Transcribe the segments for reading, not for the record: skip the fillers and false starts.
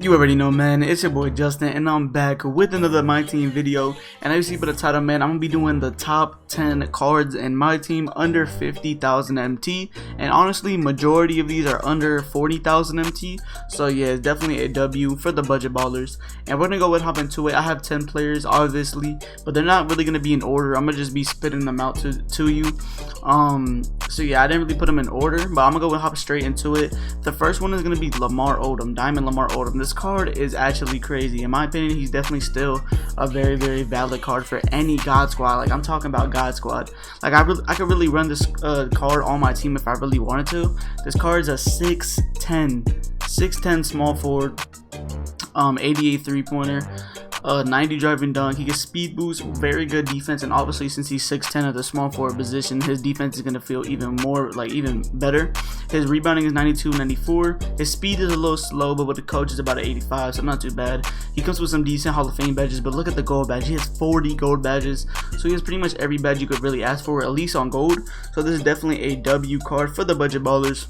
You already know, man, it's your boy Justin, and I'm back with another MyTeam video. And as you see by the title, man, I'm gonna be doing the top 10 cards in MyTeam under 50,000 MT, and honestly majority of these are under 40,000 MT, so yeah, it's definitely a W for the budget ballers. And we're gonna go and hop into it. I have 10 players obviously, but they're not really gonna be in order. I'm gonna just be spitting them out to you. So yeah, I didn't really put them in order, but I'm gonna go and hop straight into it. The first one is gonna be Odom, Diamond Odom. This card is actually crazy. In my opinion, he's definitely still a very valid card for any God Squad. Like, I'm talking about God Squad. Like, I could really run this card on my team if I really wanted to. This card is a 6'10 small forward, 88 three-pointer, 90 driving dunk. He gets speed boost, very good defense, and obviously since he's 6'10 at the small forward position, his defense is gonna feel even more, like, even better. His rebounding is 92, 94. His speed is a little slow, but with the coach is about an 85, so not too bad. He comes with some decent Hall of Fame badges, but look at the gold badge. He has 40 gold badges, so he has pretty much every badge you could really ask for, at least on gold. So this is definitely a W card for the budget ballers.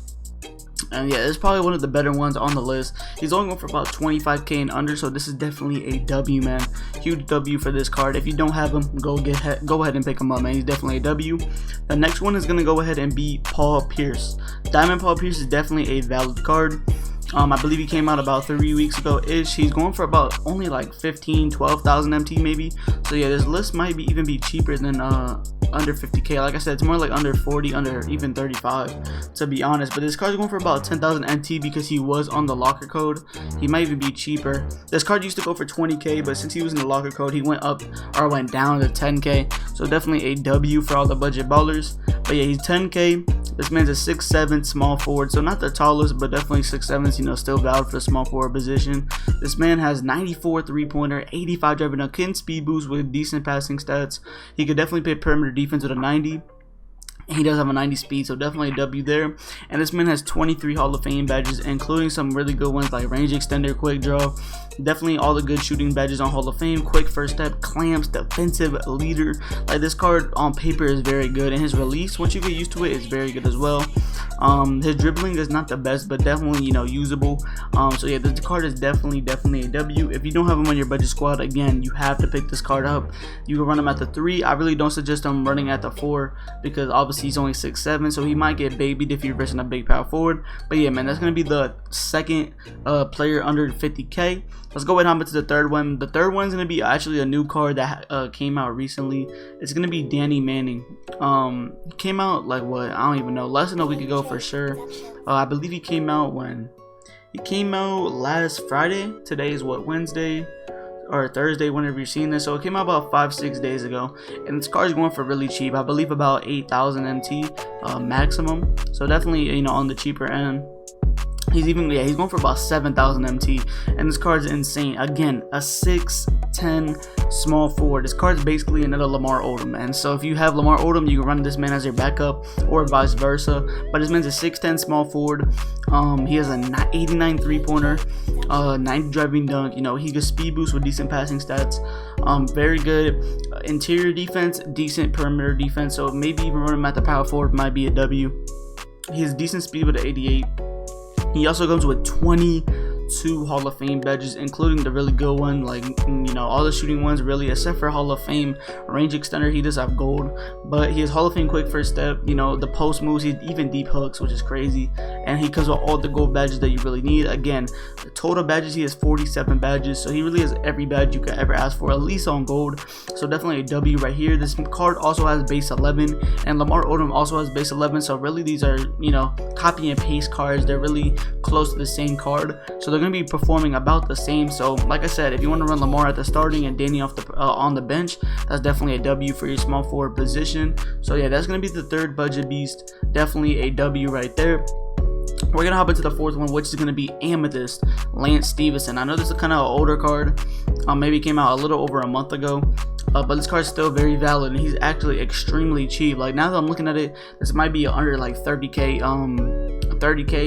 And yeah, it's probably one of the better ones on the list. He's only going for about 25k and under, so this is definitely a W, man. Huge W for this card. If you don't have him, go ahead and pick him up, man. He's definitely a W. The next one is gonna go ahead and be Paul Pierce. Diamond Paul Pierce is definitely a valid card. I believe he came out about 3 weeks ago ish. He's going for about only like 12,000 MT maybe. So yeah, this list might even be cheaper than under 50k. Like I said, it's more like under 40, under even 35 to be honest. But this card's going for about 10,000 MT because he was on the locker code. He might even be cheaper. This card used to go for 20k, but since he was in the locker code, he went up or went down to 10k. So definitely a W for all the budget ballers. But yeah, he's 10k. This man's a 6'7 small forward, so not the tallest, but definitely 6'7, you know, still valid for the small forward position. This man has 94 three-pointer, 85 driving dunk, can speed boost with decent passing stats. He could definitely play perimeter defense with a 90. He does have a 90 speed, so definitely a W there. And this man has 23 Hall of Fame badges, including some really good ones like range extender, quick draw. Definitely all the good shooting badges on Hall of Fame. Quick first step, clamps, defensive leader. Like, this card on paper is very good, and his release, once you get used to it, is very good as well. His dribbling is not the best, but definitely, you know, usable. So yeah, this card is definitely a W. If you don't have him on your budget squad, again, you have to pick this card up. You can run him at the 3. I really don't suggest him running at the 4 because obviously he's only 6'7", so he might get babied if you're versing a big power forward. But yeah, man, that's gonna be the second player under 50k. Let's go ahead and hop into the third one. The third one's gonna be actually a new card that came out recently. It's gonna be Danny Manning. Came out like what? I don't even know. Less than a week ago for sure. I believe he came out when? He came out last Friday. Today is what, Wednesday or Thursday, whenever you're seeing this. So it came out about 5-6 days ago, and this card is going for really cheap. I believe about 8,000 MT maximum. So definitely, you know, on the cheaper end. He's going for about 7,000 MT, and this card's insane. Again, a 6'10 small forward. This card's basically another Odom, man. So if you have Odom, you can run this man as your backup, or vice versa. But this man's a 6'10 small forward. He has a 89 three-pointer, 90 driving dunk. You know, he gets speed boost with decent passing stats. Very good interior defense, decent perimeter defense. So maybe even run him at the power forward might be a W. He has decent speed with an 88. He also comes with 22 Hall of Fame badges, including the really good one, like, you know, all the shooting ones really, except for Hall of Fame range extender. He does have gold, but he has Hall of Fame quick first step, you know, the post moves, he's even deep hooks, which is crazy. And he comes with all the gold badges that you really need. Again, the total badges, he has 47 badges, so he really has every badge you could ever ask for, at least on gold. So definitely a W right here. This card also has base 11, and Odom also has base 11, so really these are, you know, copy and paste cards. They're really close to the same card, so they're going to be performing about the same. So like I said, if you want to run Lamar at the starting and Danny off the on the bench, that's definitely a W for your small forward position. So yeah, that's going to be the third budget beast. Definitely a W right there. We're gonna hop into the fourth one, which is gonna be Amethyst, Lance Stephenson. I know this is kind of an older card. Maybe came out a little over a month ago. But this card is still very valid, and he's actually extremely cheap. Like, now that I'm looking at it, this might be under like 30k,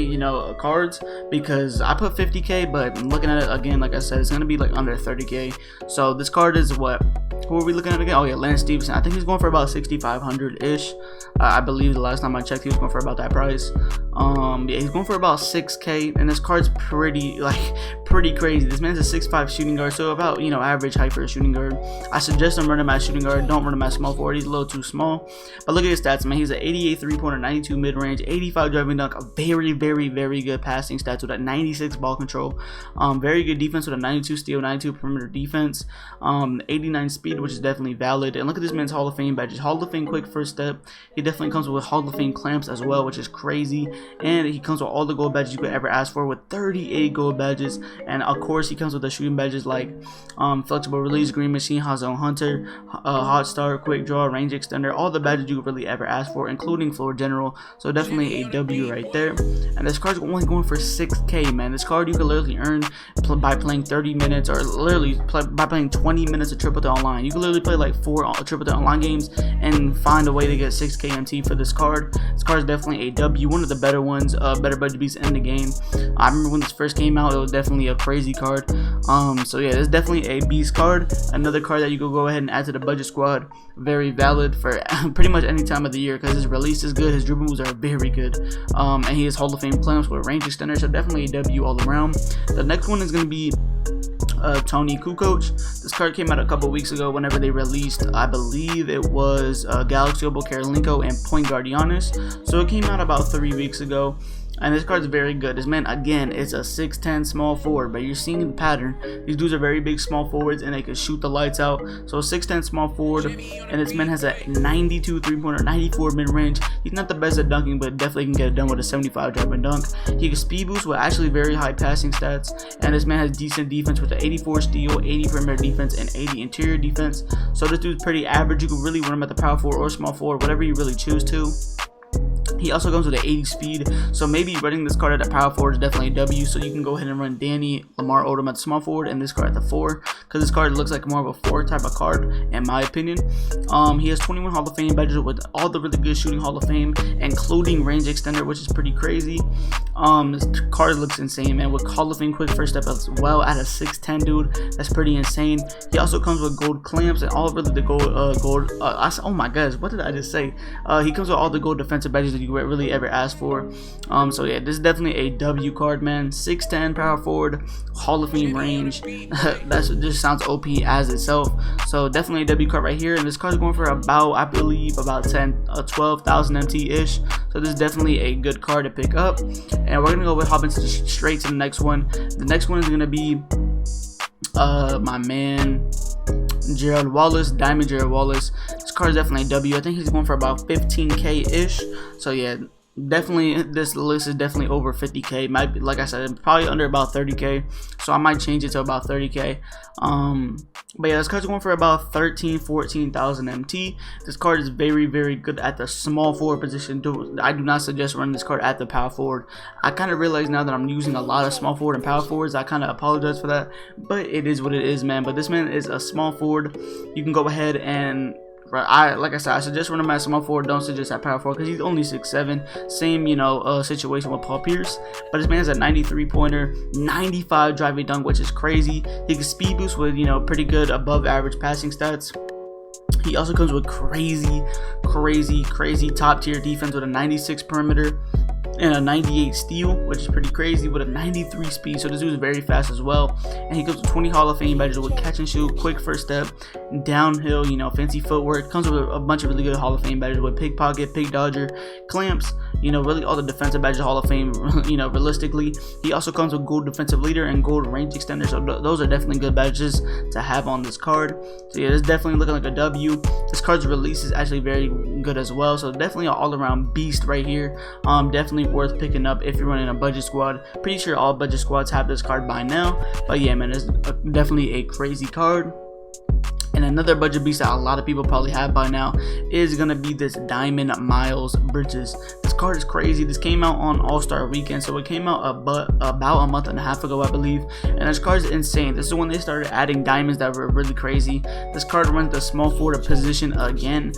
you know, cards, because I put 50k, but looking at it again, like I said, it's gonna be like under 30k. So this card is what? Who are we looking at again? Oh yeah, Lance Stephenson. I think he's going for about 6,500 ish. I believe the last time I checked, he was going for about that price. Yeah, he's going for about 6k, and this card's pretty pretty crazy. This man's a 6'5" shooting guard, so about, you know, average height for a shooting guard. I suggest him run him at shooting guard. Don't run him at small forward. He's a little too small. But look at his stats, man. He's an 88 3-pointer, 92 mid-range, 85 driving dunk, a very good passing stats with a 96 ball control. Very good defense with a 92 steal, 92 perimeter defense, 89 speed, which is definitely valid. And look at this man's Hall of Fame badges. Hall of Fame quick first step. He definitely comes with Hall of Fame clamps as well, which is crazy. And he comes with all the gold badges you could ever ask for, with 38 gold badges. And of course, he comes with the shooting badges like flexible release, green machine, hot zone hunter, hot start, quick draw, range extender, all the badges you could really ever ask for, including floor general. So definitely a W right there. And this card's only going for 6K, man. This card you can literally earn by playing 30 minutes, or literally by playing 20 minutes of triple threat online. You can literally play like 4 triple threat online games and find a way to get 6K MT for this card. This card is definitely a W, one of the better ones, better budget beats in the game. I remember when this first came out, it was definitely a crazy card. So yeah, this is definitely a beast card. Another card that you could go ahead and add to the budget squad. Very valid for pretty much any time of the year, because his release is good, his dribble moves are very good, and he has Hall of Fame clamps with range extender, so definitely a W all around. The next one is going to be Toni Kukoc. This card came out a couple weeks ago whenever they released, I believe it was Galaxy Opal Karolinko and Point Guard Giannis. So it came out about 3 weeks ago. And this card's very good. This man, again, is a 6'10" small forward, but you're seeing the pattern. These dudes are very big small forwards, and they can shoot the lights out. So 6'10" small forward, and this man has a 92 3-pointer, 94 mid-range. He's not the best at dunking, but definitely can get it done with a 75 drive and dunk. He can speed boost with actually very high passing stats, and this man has decent defense with the 84 steal, 80 perimeter defense, and 80 interior defense. So this dude's pretty average. You can really run him at the power forward or small forward, whatever you really choose to. He also comes with an 80 speed, so maybe running this card at the power forward is definitely a W. So you can go ahead and run Danny, Lamar Odom at the small forward, and this card at the 4, because this card looks like more of a 4 type of card in my opinion. He has 21 Hall of Fame badges with all the really good shooting Hall of Fame, including range extender, which is pretty crazy. This card looks insane, man, with Hall of Fame quick first step as well at a 6'10", dude. That's pretty insane. He also comes with gold clamps and all really the gold oh my gosh, what did I just say? He comes with all the gold defensive badges that you really ever ask for. So yeah, this is definitely a W card, man. 6'10", power forward, Hall of Fame range. That just sounds OP as itself. So definitely a W card right here. And this card is going for about, I believe, about 12,000 MT ish. So this is definitely a good card to pick up. And we're gonna go hop into straight to the next one. The next one is gonna be my man Gerald Wallace, Diamond Gerald Wallace. This card is definitely a W. I think he's going for about 15K ish. So yeah, definitely this list is definitely over 50K. Might be, like I said, probably under about 30K. So I might change it to about 30K. But yeah, this card's going for about 14,000 MT. This card is very good at the small forward position. I do not suggest running this card at the power forward. I kind of realize now that I'm using a lot of small forward and power forwards. I kind of apologize for that, but it is what it is, man. But this man is a small forward. You can go ahead and like I said, I suggest running him at small forward. Don't suggest at power forward because he's only 6'7". Same, you know, situation with Paul Pierce. But this man's a 93 pointer, 95 driving dunk, which is crazy. He can speed boost with, you know, pretty good above average passing stats. He also comes with crazy top tier defense with a 96 perimeter and a 98 steal, which is pretty crazy, with a 93 speed. So this dude is very fast as well. And he comes with 20 Hall of Fame badges with catch and shoot, quick first step, downhill, you know, fancy footwork. Comes with a bunch of really good Hall of Fame badges with pickpocket, pick dodger, clamps, you know, really all the defensive badges Hall of Fame, you know, realistically. He also comes with gold defensive leader and gold range extender. So those are definitely good badges to have on this card. So yeah, this is definitely looking like a W. This card's release is actually very good as well. So definitely an all around beast right here. Definitely worth picking up if you're running a budget squad. Pretty sure all budget squads have this card by now, but yeah, man, it's definitely a crazy card. And another budget beast that a lot of people probably have by now is gonna be this Diamond Miles Bridges. This card is crazy. This came out on All-Star Weekend, so it came out about a month and a half ago, I believe. And this card is insane. This is when they started adding diamonds that were really crazy. This card runs the small forward position again.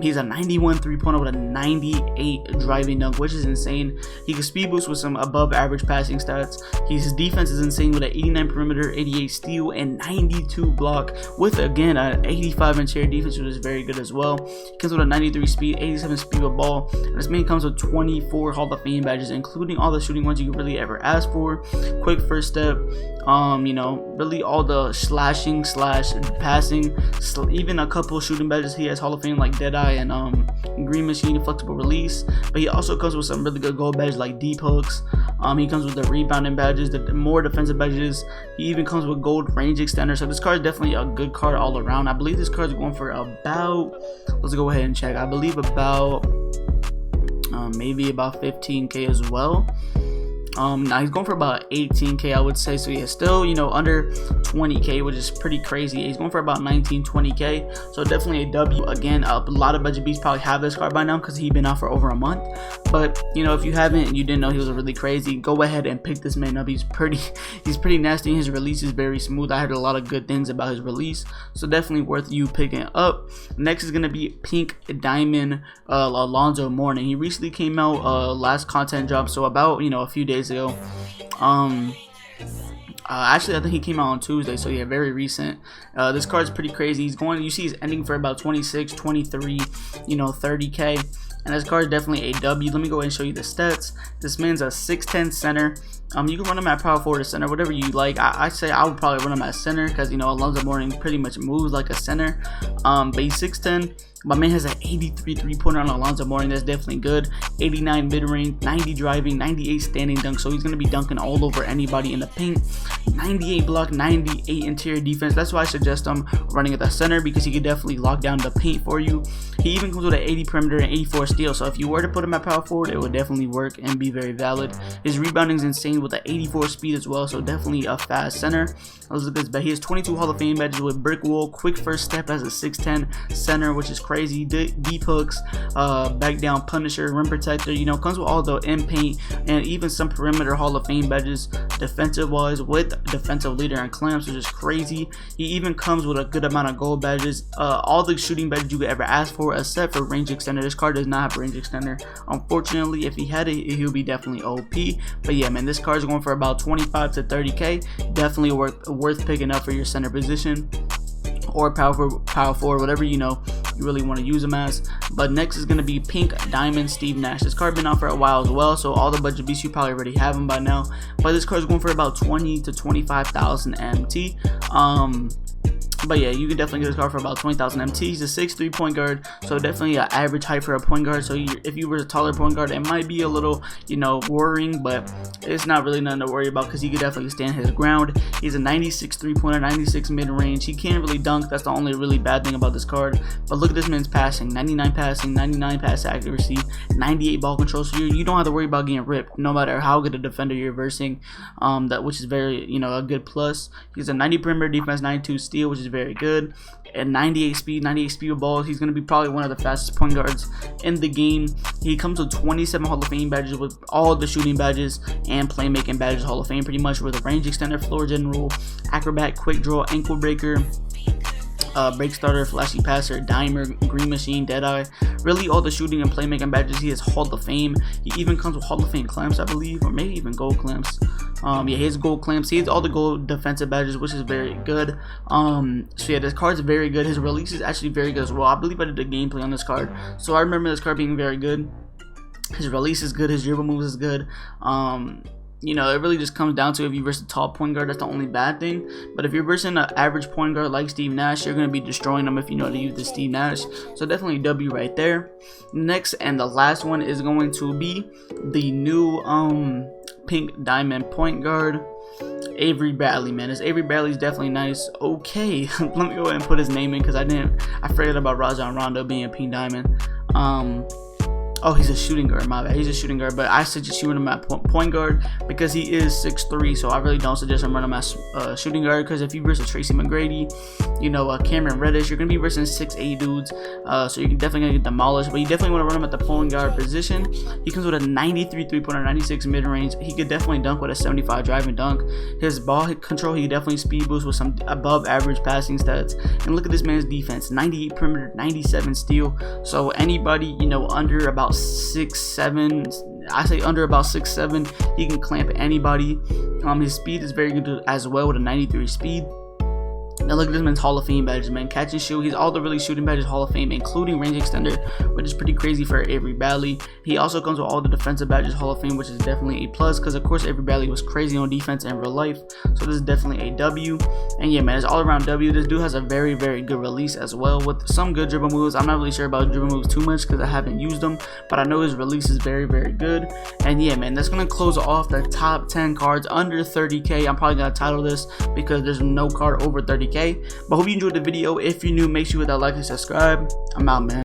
He's a 91 3-pointer with a 98 driving dunk, which is insane. He can speed boost with some above average passing stats. His defense is insane with an 89 perimeter, 88 steal, and 92 block with a again an 85 interior defense, which is very good as well. He comes with a 93 speed, 87 speed with ball, and this man comes with 24 Hall of Fame badges, including all the shooting ones you could really ever ask for. Quick first step, you know, really all the slashing slash passing, even a couple shooting badges. He has Hall of Fame like Deadeye and Green Machine, flexible release, but he also comes with some really good gold badges like deep hooks. He comes with the rebounding badges, the more defensive badges. He even comes with gold range extender. So this card is definitely a good card all around. I believe this card is going for about, let's go ahead and check, I believe about maybe about 15k as well. Now he's going for about 18k, I would say. So yeah, still, you know, under 20k, which is pretty crazy. He's going for about 19-20k, so definitely a W. Again, a lot of budget beats probably have this card by now because he's been out for over a month. But you know, if you haven't and you didn't know he was really crazy, go ahead and pick this man up. He's pretty nasty. His release is very smooth. I heard a lot of good things about his release, so definitely worth you picking up. Next is gonna be Pink Diamond Alonzo Mourning. He recently came out last content drop, so about, you know, a few days ago. Actually, I think he came out on Tuesday, so yeah, very recent. This card's pretty crazy. He's going, you see he's ending for about 26, 23, you know, 30k, and this card is definitely a W. Let me go ahead and show you the stats. This man's a 6'10 center. You can run him at power forward or center, whatever you like. I say I would probably run him at center because, you know, Alonzo Mourning pretty much moves like a center. But he's 6'10. My man has an 83 3-pointer on Alonzo Mourning. That's definitely good. 89 mid-range, 90 driving, 98 standing dunk. So he's going to be dunking all over anybody in the paint. 98 block, 98 interior defense. That's why I suggest him running at the center, because he could definitely lock down the paint for you. He even comes with an 80 perimeter and 84 steal. So if you were to put him at power forward, it would definitely work and be very valid. His rebounding is insane with an 84 speed as well. So definitely a fast center. But he has 22 Hall of Fame badges with brick wall, quick first step as a 6'10 center, which is crazy. Deep hooks, back down punisher, rim protector. You know, comes with all the in paint and even some perimeter Hall of Fame badges defensive wise, with defensive leader and clamps, which is crazy. He even comes with a good amount of gold badges, all the shooting badges you could ever ask for, except for range extender. This card does not have range extender, unfortunately. If he had it, he would be definitely OP. But yeah, man, this card is going for about 25 to 30k. Definitely worth picking up for your center position or power forward, whatever, you know, you really want to use him as. But next is going to be Pink Diamond Steve Nash. This card been out for a while as well, so all the budget beasts, you probably already have him by now. But this card is going for about 20 to 25,000 MT. But yeah, you can definitely get this card for about 20,000 MT. He's a 6'3 point guard, so definitely an average height for a point guard. So if you were a taller point guard, it might be a little, you know, worrying, but it's not really nothing to worry about because he could definitely stand his ground. He's a 96 3-pointer, 96 mid-range. He can't really dunk. That's the only really bad thing about this card. But look at this man's passing: 99 passing, 99 pass accuracy, 98 ball control. So you don't have to worry about getting ripped, no matter how good a defender you're versing. Which is very, you know, a good plus. He's a 90 perimeter defense, 92 steal, which is very good, and 98 speed with balls. He's going to be probably one of the fastest point guards in the game. He comes with 27 Hall of Fame badges with all the shooting badges and playmaking badges Hall of Fame pretty much, with a range extender, floor general, acrobat, quick draw, ankle breaker, break starter, flashy passer, dimer, green machine, deadeye. Really all the shooting and playmaking badges. He has Hall of Fame. He even comes with Hall of Fame clamps, I believe, or maybe even gold clamps. Yeah, he has gold clamps. He has all the gold defensive badges, which is very good. So yeah, this card's very good. His release is actually very good as well. I believe I did a gameplay on this card, so I remember this card being very good. His release is good. His dribble moves is good. You know, it really just comes down to if you verse a tall point guard, that's the only bad thing. But if you're versing an average point guard like Steve Nash, you're going to be destroying them if you know how to use the Steve Nash. So definitely W right there. Next and the last one is going to be the new Pink Diamond point guard, Avery Bradley. Man, this Avery Bradley is definitely nice. Okay, let me go ahead and put his name in because I forgot about Rajon Rondo being a Pink Diamond. Oh, he's a shooting guard, my bad. He's a shooting guard, but I suggest you run him at point guard because he is 6'3", so I really don't suggest him run him as shooting guard, because if you versus Tracy McGrady, you know, Cameron Reddish, you're going to be versus 6'8" dudes, so you're definitely going to get demolished. But you definitely want to run him at the point guard position. He comes with a 93 3-pointer, 96 mid-range. He could definitely dunk with a 75 driving dunk. His ball control, he definitely speed boost with some above average passing stats. And look at this man's defense: 98 perimeter, 97 steal. So anybody, you know, under about 6'7", I say under about 6'7", he can clamp anybody. His speed is very good as well with a 93 speed. Now look at this man's Hall of Fame badges, man. Catch and shoot. He's all the really shooting badges Hall of Fame, including range extender, which is pretty crazy for Avery Bradley. He also comes with all the defensive badges Hall of Fame, which is definitely a plus, because of course Avery Bradley was crazy on defense in real life. So this is definitely a W. And yeah, man, it's all around W. This dude has a very, very good release as well, with some good dribble moves. I'm not really sure about dribble moves too much because I haven't used them, but I know his release is very, very good. And yeah, man, that's gonna close off the top 10 cards under 30k. I'm probably gonna title this because there's no card over 30k. But hope you enjoyed the video. If you're new, make sure you hit that like and subscribe. I'm out, man.